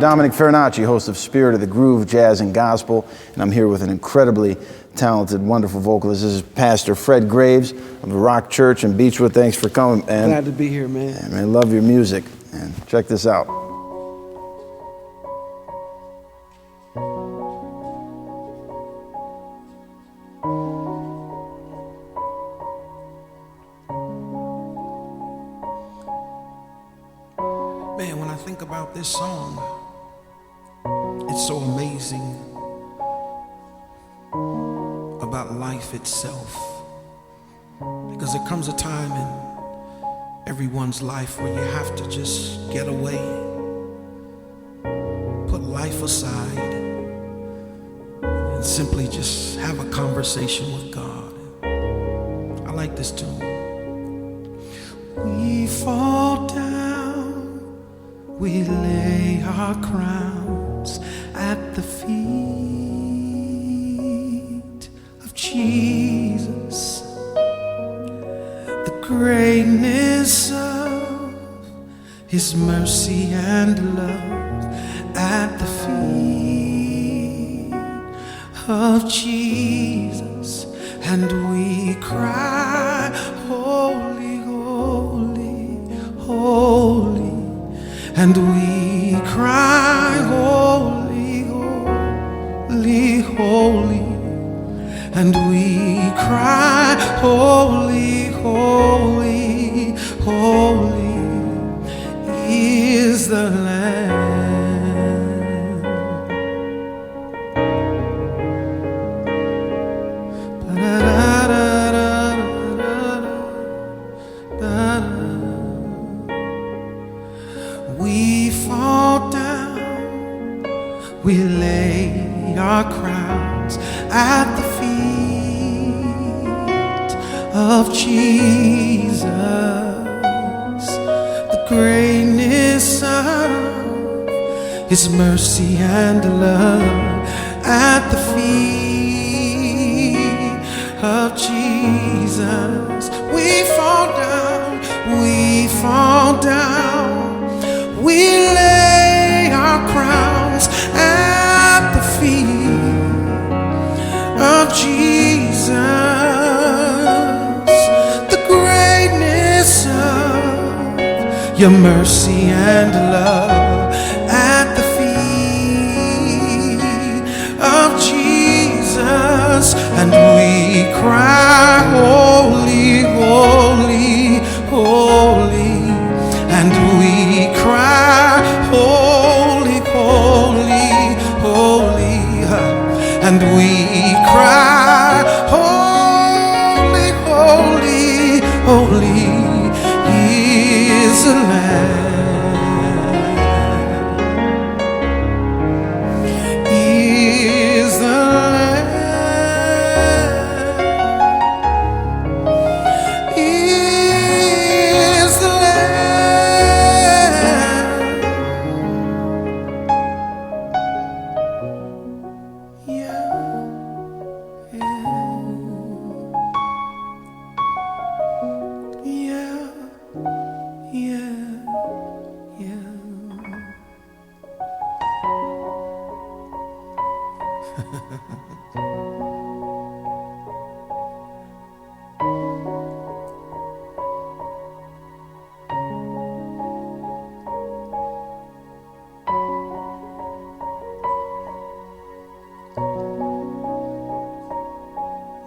Dominick Farinacci, host of Spirit of the Groove, Jazz and Gospel, and I'm here with an incredibly talented, wonderful vocalist. This is Pastor Fred Graves of the R.O.C.K Church in Beachwood. Thanks for coming, man. Glad to be here, man. Yeah, man, love your music. And check this out. Man, when I think about this song, it's so amazing about life itself. Because there comes a time in everyone's life where you have to just get away, put life aside, and simply just have a conversation with God. I like this tune. We fall down, we lay our crowns at the feet of Jesus. The greatness of His mercy and love at the feet of Jesus. And we cry, holy, holy, holy. And we cry, holy, holy, holy. And we cry, holy, holy, holy is the Lamb. We fall down, we lay our crowns at the feet of Jesus. The greatness of His mercy and love at the feet of Jesus. We fall down, we fall down. We lay our crowns at the feet of Jesus. The greatness of Your mercy and love at the feet of Jesus. And we cry, holy, holy, holy. And we cry, holy, holy, holy. And we cry, holy, holy, holy is the Lamb. Is the Lamb. Is the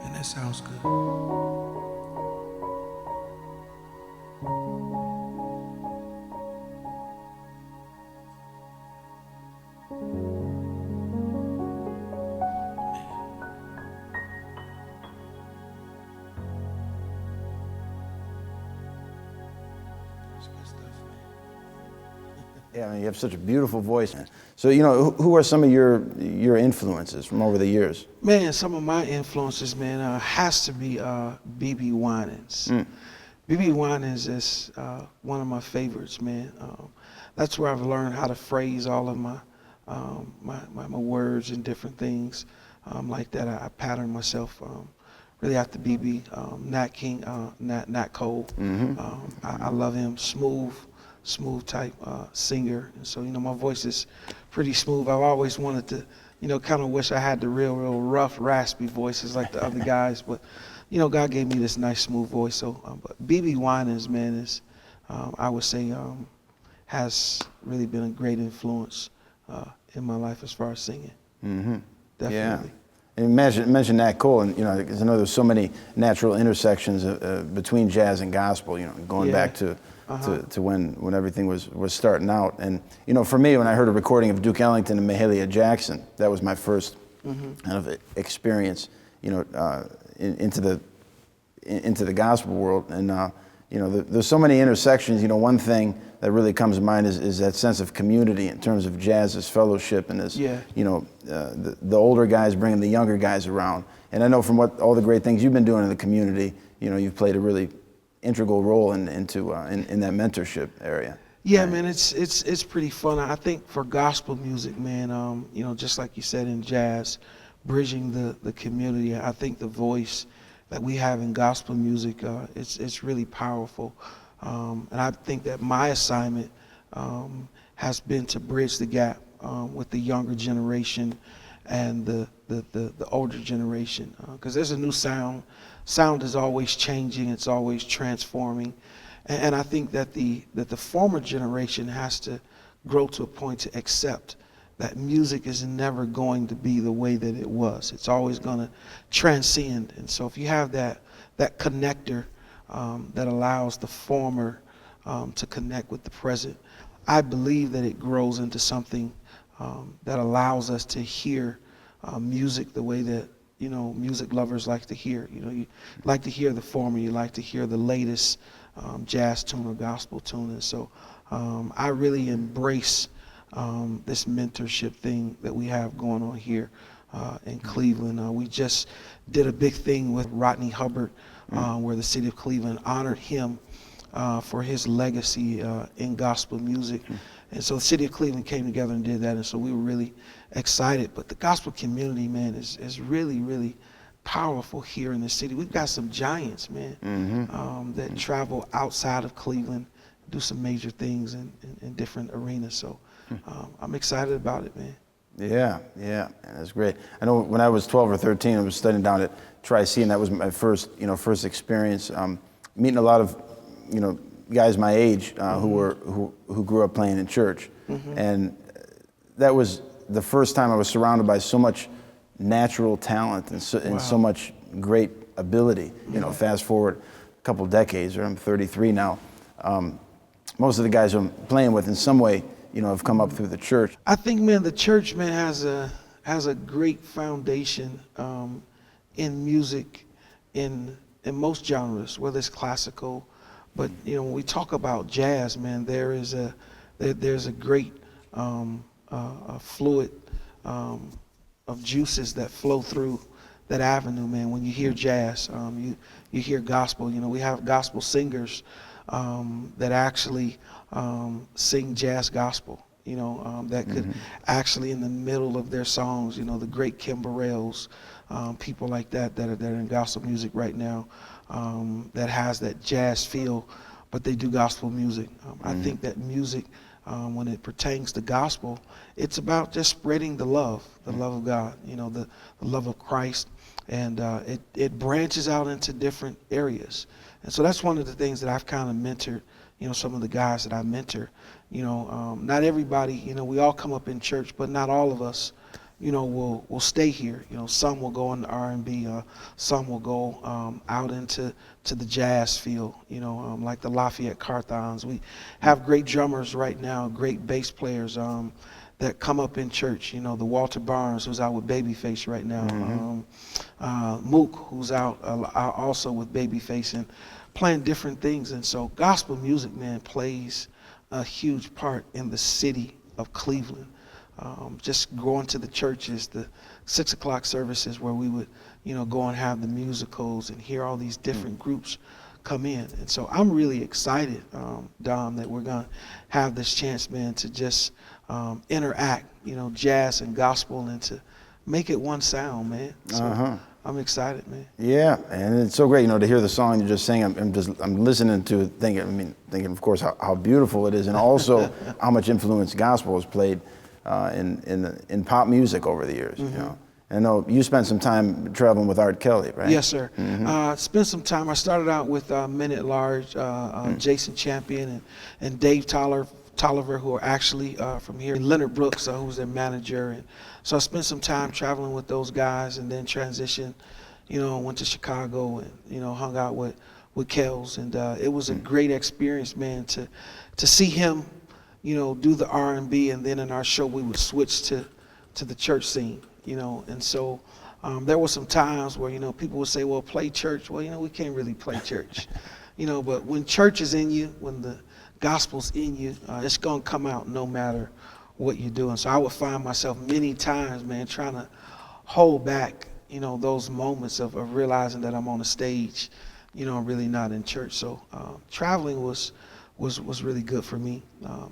And that sounds good. Yeah, I mean, you have such a beautiful voice. So, you know, who are some of your influences from over the years? Man, some of my influences, man, has to be B.B. Winans. B.B. Winans is one of my favorites, man. That's where I've learned how to phrase all of my words and different things like that. I pattern myself really after B.B. Nat King, Nat Cole. I love him. Smooth smooth type singer. And so, my voice is pretty smooth. I've always wanted to, kind of wish I had the real rough, raspy voices like the other guys. But, God gave me this nice, smooth voice. So, but BB Winans, man, is, I would say, has really been a great influence in my life as far as singing. Mm-hmm. Definitely. Yeah. And mention Nat Cole, and because I know there's so many natural intersections between jazz and gospel. Going back to when everything was starting out. And for me, when I heard a recording of Duke Ellington and Mahalia Jackson, that was my first kind of experience, into the gospel world. And there's so many intersections. One thing that really comes to mind is that sense of community in terms of jazz as fellowship, and as the older guys bringing the younger guys around. And I know from all the great things you've been doing in the community, you've played a really integral role in that mentorship area. Yeah, man, it's pretty fun. I think for gospel music, man, just like you said in jazz, bridging the community. I think the voice that we have in gospel music, it's really powerful. And I think that my assignment has been to bridge the gap with the younger generation and the older generation, because there's a new sound. Sound is always changing, it's always transforming, and I think that the former generation has to grow to a point to accept that music is never going to be the way that it was. It's always going to transcend. And so if you have that connector that allows the former to connect with the present, I believe that it grows into something that allows us to hear music the way that music lovers like to hear. You like to hear the former, you like to hear the latest jazz tune or gospel tune. And so I really embrace this mentorship thing that we have going on here in Cleveland. We just did a big thing with Rodney Hubbard, where the city of Cleveland honored him for his legacy in gospel music. And so the city of Cleveland came together and did that, and so we were really excited. But the gospel community, man, is really, really powerful here in the city. We've got some giants, man, that travel outside of Cleveland, do some major things in different arenas. So I'm excited about it, man. Yeah, that's great. I know when I was 12 or 13, I was studying down at Tri-C, and that was my first experience, meeting a lot of, guys my age who grew up playing in church, and that was the first time I was surrounded by so much natural talent and so much great ability. Fast forward a couple decades, or I'm 33 now. Most of the guys I'm playing with in some way, have come up through the church. I think, man, the church, man, has a great foundation in music, in most genres, whether it's classical. But when we talk about jazz, man, there's a great fluid of juices that flow through that avenue, man. When you hear jazz, you hear gospel. We have gospel singers that actually sing jazz gospel. That could actually, in the middle of their songs, the great Kim Burrells, people like that are in gospel music right now, that has that jazz feel, but they do gospel music. I think that music, when it pertains to gospel, it's about just spreading the love of God, the love of Christ, and it branches out into different areas. And so that's one of the things that I've kind of mentored, some of the guys that I mentor. Not everybody, we all come up in church, but not all of us, will stay here. Some will go into R&B, some will go out into the jazz field, like the Lafayette Carthons. We have great drummers right now, great bass players that come up in church. The Walter Barnes, who's out with Babyface right now. Mook, who's out also with Babyface and playing different things. And so gospel music, man, plays a huge part in the city of Cleveland. Just going to the churches, the 6 o'clock services where we would, go and have the musicals and hear all these different groups come in. And so I'm really excited, Dom, that we're going to have this chance, man, to just interact, jazz and gospel, and to make it one sound, man. So I'm excited, man. Yeah, and it's so great, to hear the song you just sang. I'm listening to it, thinking, of course, how beautiful it is, and also how much influence gospel has played in pop music over the years. I know you spent some time traveling with Art Kelly, right? Yes, sir. Spent some time. I started out with Men at Large, Jason Champion and Dave Tolliver, who are actually from here, and Leonard Brooks, who's their manager. And so I spent some time traveling with those guys, and then transitioned, went to Chicago and, hung out with Kells. And it was a great experience, man, to see him, do the R&B, and then in our show we would switch to the church scene, And so there were some times where, people would say, well, play church. Well, we can't really play church, but when church is in you, when the gospel's in you, it's going to come out no matter what you're doing. So I would find myself many times, man, trying to hold back, those moments of realizing that I'm on a stage, really not in church. So traveling was really good for me.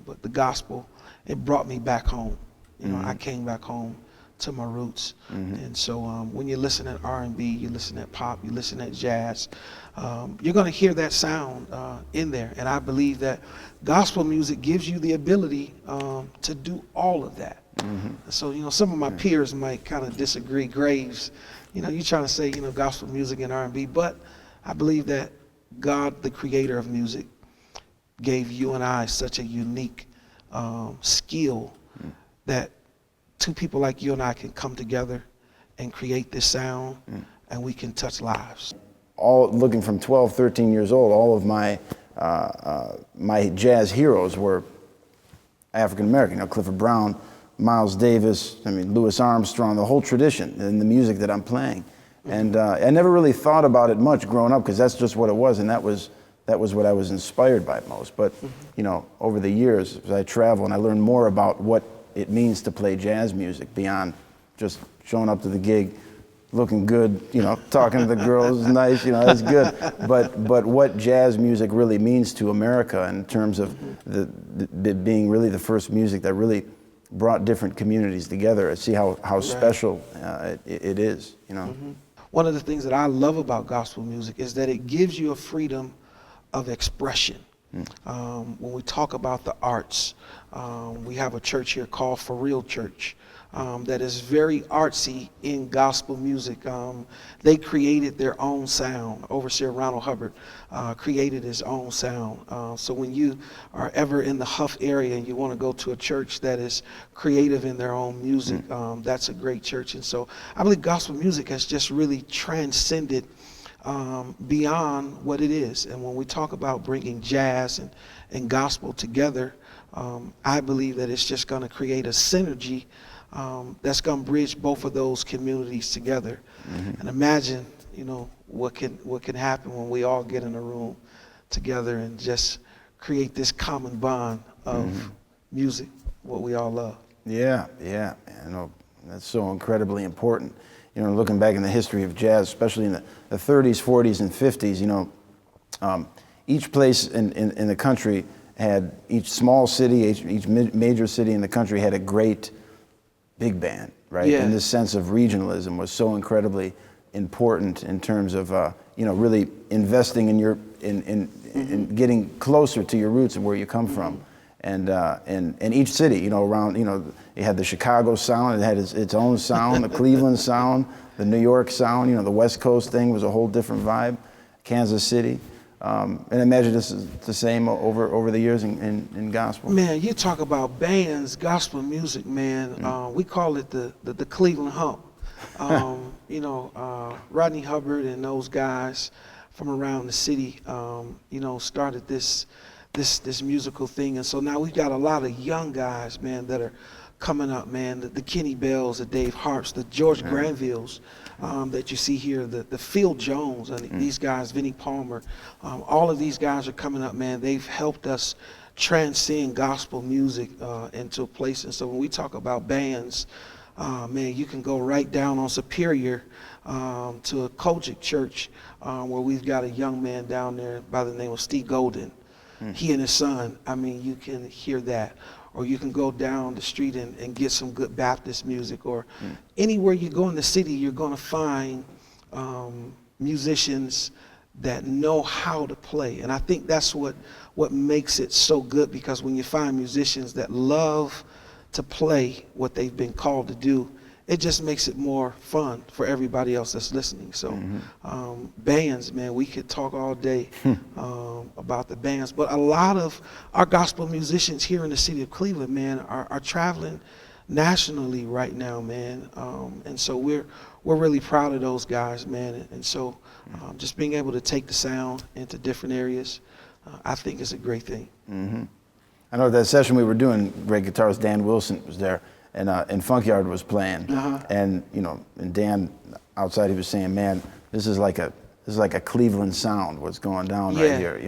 But the gospel, it brought me back home. I came back home to my roots. And so when you listen at R&B, you listen at pop, you listen at jazz, you're going to hear that sound in there. And I believe that gospel music gives you the ability to do all of that. So, some of my peers might kind of disagree. Graves, you're trying to say, gospel music and R&B, but I believe that God, the creator of music, gave you and I such a unique skill that two people like you and I can come together and create this sound, and we can touch lives. All looking from 12, 13 years old, all of my my jazz heroes were African American. Clifford Brown, Miles Davis, Louis Armstrong, the whole tradition in the music that I'm playing. And I never really thought about it much growing up, because that's just what it was, and that was what I was inspired by most. But over the years, as I travel and I learn more about what it means to play jazz music beyond just showing up to the gig, looking good, talking to the girls, nice, that's good. But what jazz music really means to America in terms of the being really the first music that really brought different communities together. I see how special it is, One of the things that I love about gospel music is that it gives you a freedom of expression. When we talk about the arts, we have a church here called For Real Church that is very artsy in gospel music. They created their own sound. Overseer Ronald Hubbard created his own sound. So when you are ever in the Huff area and you want to go to a church that is creative in their own music, that's a great church. And so I believe gospel music has just really transcended beyond what it is. And when we talk about bringing jazz and gospel together, I believe that it's just going to create a synergy that's going to bridge both of those communities together. And imagine, what can happen when we all get in a room together and just create this common bond of music, what we all love. Yeah, that's so incredibly important. Looking back in the history of jazz, especially in the 30s, 40s, and 50s, each place in the country had, each small city, each major city in the country had a great big band, right? Yeah. And this sense of regionalism was so incredibly important in terms of, really investing in getting closer to your roots and where you come from. And each city, around, it had the Chicago sound, it had its own sound, the Cleveland sound, the New York sound, the West Coast thing was a whole different vibe, Kansas City. And I imagine this is the same over the years in gospel. Man, you talk about bands, gospel music, man. We call it the Cleveland hump. Rodney Hubbard and those guys from around the city, started this musical thing. And so now we've got a lot of young guys, man, that are coming up, man. The Kenny Bells, the Dave Harps, the George Granvilles that you see here, the Phil Jones, and these guys, Vinnie Palmer. All of these guys are coming up, man. They've helped us transcend gospel music into a place. And so when we talk about bands, man, you can go right down on Superior to a Kojic church where we've got a young man down there by the name of Steve Golden. He and his son, you can hear that. Or you can go down the street and get some good Baptist music. Or anywhere you go in the city, you're going to find musicians that know how to play. And I think that's what makes it so good, because when you find musicians that love to play what they've been called to do, it just makes it more fun for everybody else that's listening. So bands, man, we could talk all day about the bands, but a lot of our gospel musicians here in the city of Cleveland, man, are traveling nationally right now, man. And so we're really proud of those guys, man. And so just being able to take the sound into different areas, I think is a great thing. I know that session we were doing, great guitarist Dan Wilson was there, and Funkyard was playing, and and Dan outside, he was saying, "Man, this is like a Cleveland sound. What's going down right here?"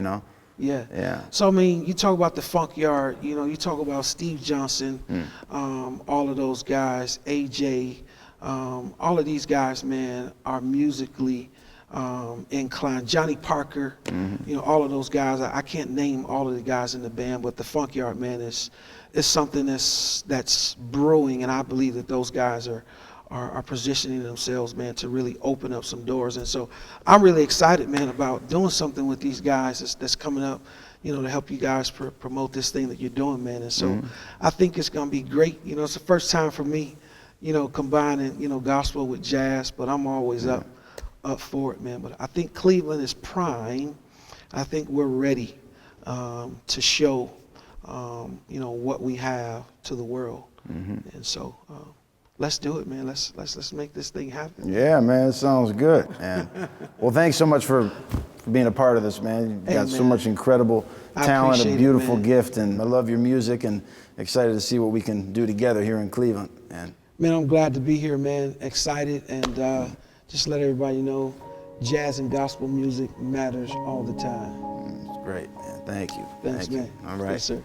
Yeah. So I mean, you talk about the Funkyard, you talk about Steve Johnson, all of those guys, AJ, all of these guys, man, are musically inclined. Johnny Parker, all of those guys. I can't name all of the guys in the band, but the Funkyard, man, is something that's brewing, and I believe that those guys are positioning themselves, man, to really open up some doors. And so I'm really excited, man, about doing something with these guys that's coming up, to help you guys promote this thing that you're doing, man. And so I think it's going to be great. It's the first time for me, combining, gospel with jazz, but I'm always up for it, man. But I think Cleveland is prime. I think we're ready to show, what we have to the world. And so let's do it, man. Let's make this thing happen. Yeah, man, it sounds good. And well, thanks so much for being a part of this, man. You got so much incredible talent, a beautiful gift, and I love your music, and excited to see what we can do together here in Cleveland. And man, I'm glad to be here, man. Excited, and just let everybody know, jazz and gospel music matters all the time. It's great, man. Thank you. Thanks, man. All right. Yes, sir.